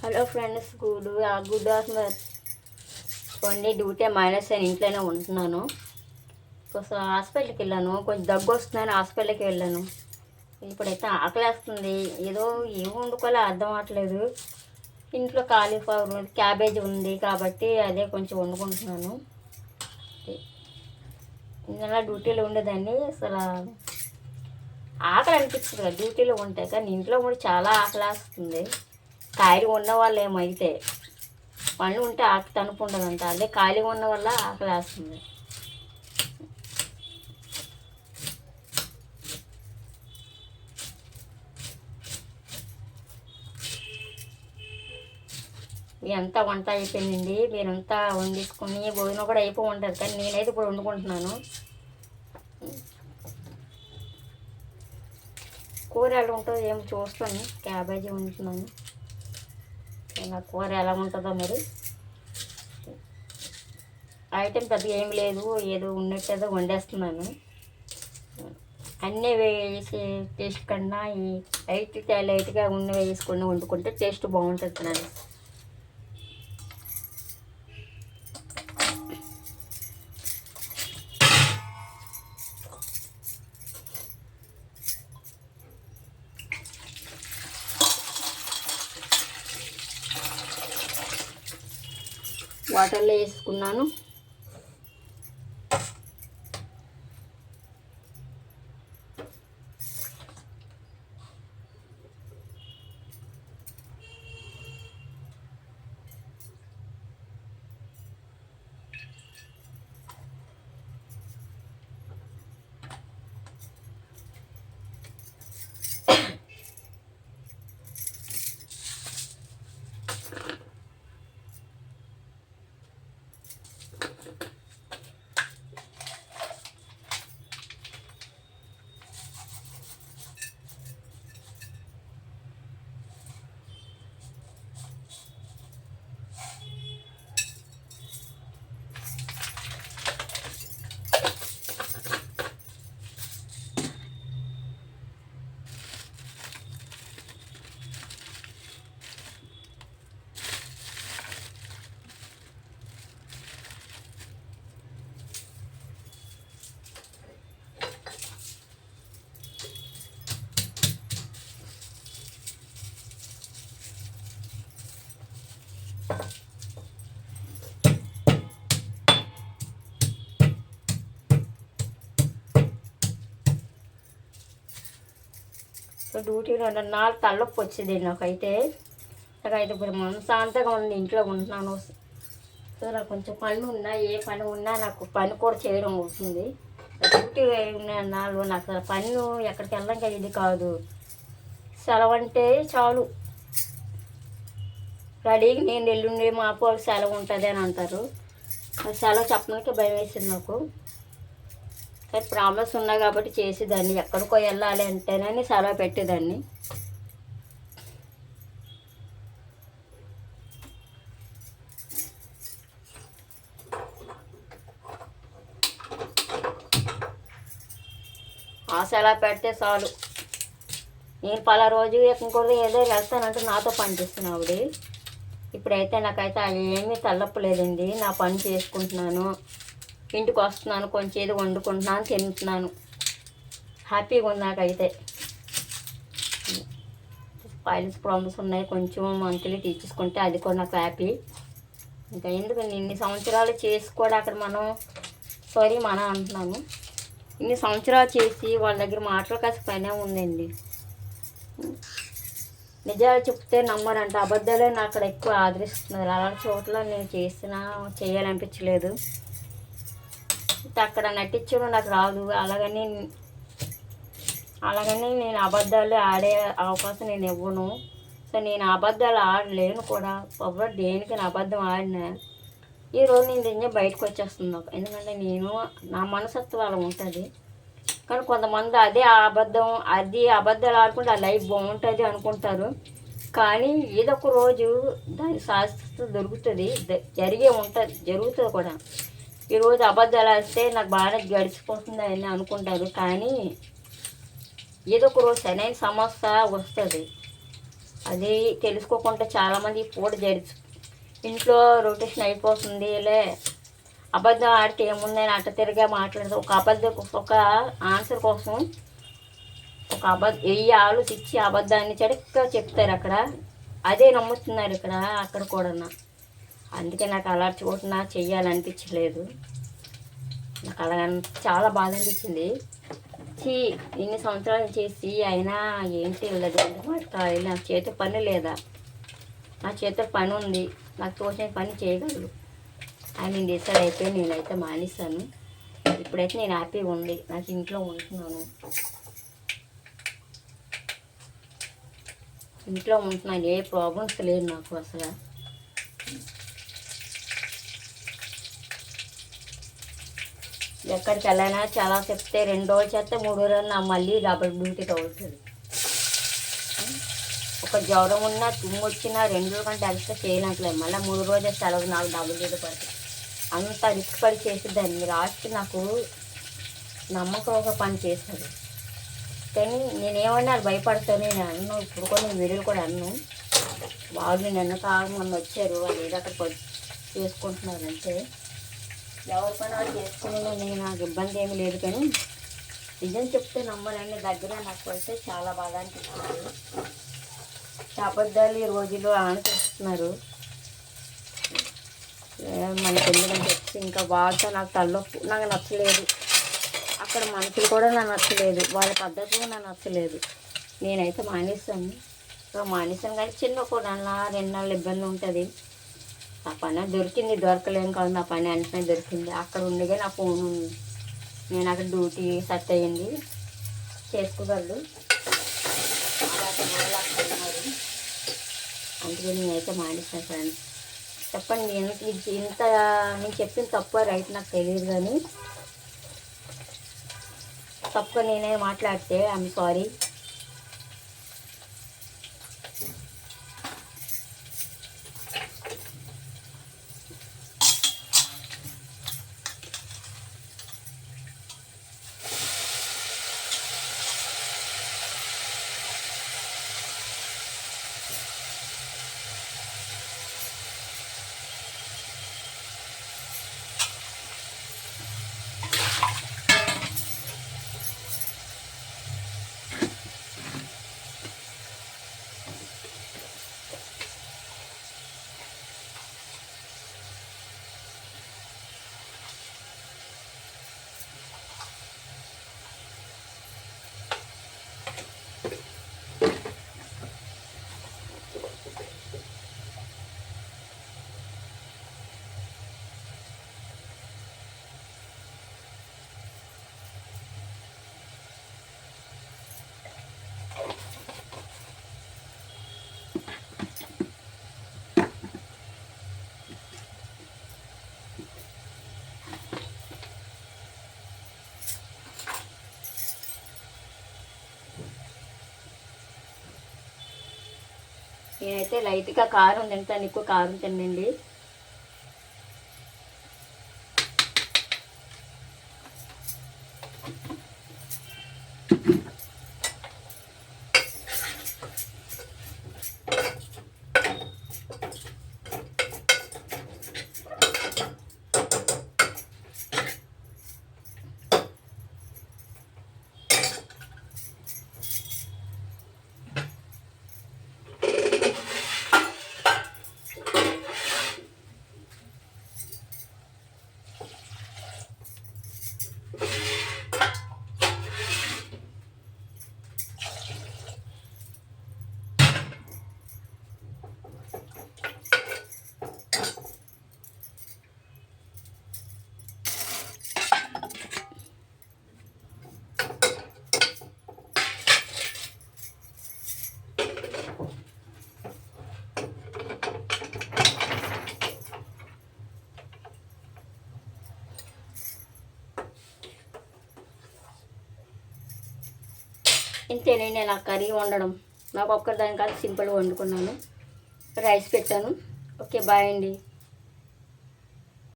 Hello friends, good afternoon. కొన్ని duty మానేసాను, ఇంట్లోనే ఉంటున్నాను. కొంచెం హాస్పిటల్కి వెళ్ళాను, కొంచెం దగ్గు వస్తుందని హాస్పిటల్కి వెళ్ళాను. ఇప్పుడైతే ఆకలేస్తుంది, ఏదో ఏం వండుకోవాలో అర్థం అవ్వట్లేదు. ఇంట్లో కాలీఫ్లవర్ క్యాబేజీ ఉంది కాబట్టి అదే కొంచెం వండుకుంటున్నాను. ఇలా డ్యూటీలో ఉండేదాన్ని అసలు ఆకలి అనిపిస్తుంది కదా డ్యూటీలో ఉంటాయి, కానీ ఇంట్లో కూడా చాలా ఆకలేస్తుంది. ఖాళీ ఉన్న వాళ్ళు ఏమైతే పనులు ఉంటే ఆకలి తనుపు ఉండదంట, అదే ఖాళీ ఉన్న వల్ల ఆకలి వేస్తుంది. అంతా వంట అయిపోయిందండి, మీరంతా వండించుకుని భోజనం కూడా అయిపోయి ఉంటుంది, కానీ నేనైతే ఇప్పుడు వండుకుంటున్నాను. కూర ఎలా ఉంటుందో ఏమో చూస్తాను, క్యాబేజీ వండుతున్నాను. నా కూర ఎలా ఉంటుందో మరి. ఐటెం పెద్దగా ఏమి లేదు, ఏదో ఉన్నట్టేదో వండేస్తున్నాను. అన్నీ వేసి టేస్ట్ కన్నా ఈ లైట్గా ఉన్న వేసుకొని వండుకుంటే టేస్ట్ బాగుంటుంది నాకు. వాటర్లో వేసుకున్నాను. డ్యూటీలో 4 తలనొప్పి వచ్చింది నాకైతే. ఇప్పుడు మనశాంతంగా ఉంది, ఇంట్లో ఉంటున్నాను. నాకు కొంచెం పని ఉన్నా, ఏ పని ఉన్నా నాకు పని కూడా చేయడం అవుతుంది. డ్యూటీ నాలుగు నాకు అసలు పని ఎక్కడికి వెళ్ళడం ఇది కాదు. సెలవు అంటే చాలు, రెడీగా నేను ఎల్లుండి మాకు సెలవు ఉంటుంది అని అంటారు. సెలవు చెప్పడానికి భయం వేసింది నాకు. కానీ ప్రాబ్లమ్స్ ఉన్నాయి కాబట్టి చేసేదాన్ని, ఎక్కడికో వెళ్ళాలి అంటేనే సెలవు పెట్టేదాన్ని. ఆ సెలవు పెడితే చాలు, నేను పలా రోజు ఇంకోటి ఏదో వెళ్తానంటే నాతో పని చేస్తున్నావుడి. ఇప్పుడైతే నాకైతే ఏమీ తల్లప్పలేదండి, నా పని చేసుకుంటున్నాను, ఇంటికి వస్తున్నాను, కొంచెం ఏదో వండుకుంటున్నాను, తింటున్నాను. హ్యాపీగా ఉంది నాకైతే. ఫైల్స్ ప్రాబ్లమ్స్ ఉన్నాయి, కొంచెం మంత్లీ తీర్చుకుంటే అది కూడా నాకు హ్యాపీ. ఇంకా ఎందుకు ఇన్ని సంవత్సరాలు చేసి కూడా అక్కడ మనం అంటున్నాను, ఇన్ని సంవత్సరాలు చేసి వాళ్ళ దగ్గర మాటలు కాసి పనే ఉందండి. నిజాలు చెప్తే నమ్మరంట, అబద్ధాలే నాకు అక్కడ ఎక్కువ ఆదరిస్తున్నారు. అలాంటి చోట్ల నేను చేయాలనిపించలేదు. అక్కడ నటించడం నాకు రాదు, అలాగని నేను అబద్ధాలు ఆడే అవకాశం నేను ఇవ్వను. సో నేను అబద్ధాలు ఆడలేను కూడా. పొరపాటు దేనికి నా అబద్ధం ఆడినా ఈరోజు నేను నిజంగా బయటకు వచ్చేస్తుంది నాకు. ఎందుకంటే నా మనసత్వం అలా ఉంటుంది. కానీ కొంతమంది అబద్ధాలు ఆడుకుంటే ఆ లైఫ్ బాగుంటుంది అనుకుంటారు. కానీ ఏదొక రోజు దాని శాశ్వత దొరుకుతుంది, జరుగుతుంది కూడా. ఈరోజు అబద్ధాలు ఆడితే నాకు బాగా గడిచిపోతుంది అని అనుకుంటారు, కానీ ఏదో ఒక రోజు సరైన సమస్య వస్తుంది. అది తెలుసుకోకుండా చాలామంది పూట ఇంట్లో రొటేషన్ అయిపోతుంది లే, అబద్ధం ఆడితే ఏముందని అట్ట తిరిగా మాట్లాడితే ఒక ఆన్సర్ కోసం వెయ్యి ఆలోచించి అబద్ధాన్ని చెడక్క చెప్తారు అక్కడ. అదే నమ్ముతున్నారు అక్కడ కూడా. అందుకే నాకు అలా చూడన చెయ్యాలనిపించలేదు. నాకు అలా చాలా బాధ అనిపించింది. ఇన్ని సంవత్సరాలు చేసి అయినా ఏంటి లేదు నా చేతికి పని లేదా? నా చేతికి పని ఉంది, నాకు తోచిన పని చేయగలరు. ఆయన డిసైడ్ అయిపోయి నేనైతే మానేశాను. ఇప్పుడైతే నేను హ్యాపీగా ఉంది, నాకు ఇంట్లో ఉంటున్నాను. ఏ ప్రాబ్లమ్స్ లేదు నాకు అసలు. ఎక్కడికి వెళ్ళైనా చాలా చెప్తే 2 రోజులు చేస్తే 3 రోజులు నా మళ్ళీ డబుల్ డ్యూటీ తగులుతుంది. ఒక జ్వరం ఉన్నా తుమ్ము వచ్చినా 2 రోజుల కంటే ఎక్స్ట్రా చేయనట్లేదు. మళ్ళీ 3 రోజులు సెలవు నాకు డబుల్ డ్యూటీ పడుతుంది. అంత రిస్క్ పడి చేసేదాన్ని. లాస్ట్ నాకు నమ్మకం ఒక పని చేశాడు. కానీ నేనేమన్నా భయపడతాను, నేను అన్ను. ఇప్పుడు కూడా నేను వీడియోలు కూడా అన్ను. వాళ్ళు నిన్న మొన్న వచ్చారు, వాళ్ళు ఏదో అక్కడ చేసుకుంటున్నారు అంటే ఎవరి పని వాళ్ళు చేసుకున్నాను. నేను నాకు ఇబ్బంది ఏమీ లేదు. కానీ నిజం చెప్తే నమ్మరండి, దగ్గర నాకు పడితే చాలా బాగా అనిపిస్తుంది. అబద్ధాలు ఈ రోజుల్లో ఆనందిస్తున్నారు. మనకి ఎందుకంటే చెప్పి ఇంకా వాళ్ళతో నాకు తలనొప్పి, నాకు నచ్చలేదు. అక్కడ మనుషులు కూడా నాకు నచ్చలేదు, వాళ్ళ పద్ధతులు నాకు నచ్చలేదు. నేనైతే మానేస్తాను. మానేస్తాను కానీ చిన్న కూడా 2 నెలలు ఇబ్బంది ఉంటుంది. నా పని దొరికింది, దొరకలేము కాదు. నా పని వెంటనే దొరికింది. అక్కడ ఉండగా నా ఫోన్ ఉంది, నేను అక్కడ డ్యూటీ సెట్ అయ్యింది, చేసుకోగలరు. అందుకే నేనైతే మానేస్తాను ఫ్రెండ్స్. చెప్పండి, ఇంత నేను చెప్పిన తప్ప రైట్ నాకు తెలియదు. కానీ తప్పుగా నేనే మాట్లాడితే ఐఎమ్ సారీ. నేనైతే లైట్గా కారం తింటాను, ఎక్కువ కారం తినండి. ఇంతేనండి నేను ఆ కర్రీ వండడం. నాకు ఒక్కదాని కాదు, సింపుల్గా వండుకున్నాను. రైస్ పెట్టాను. ఓకే, బాయ్ అండి.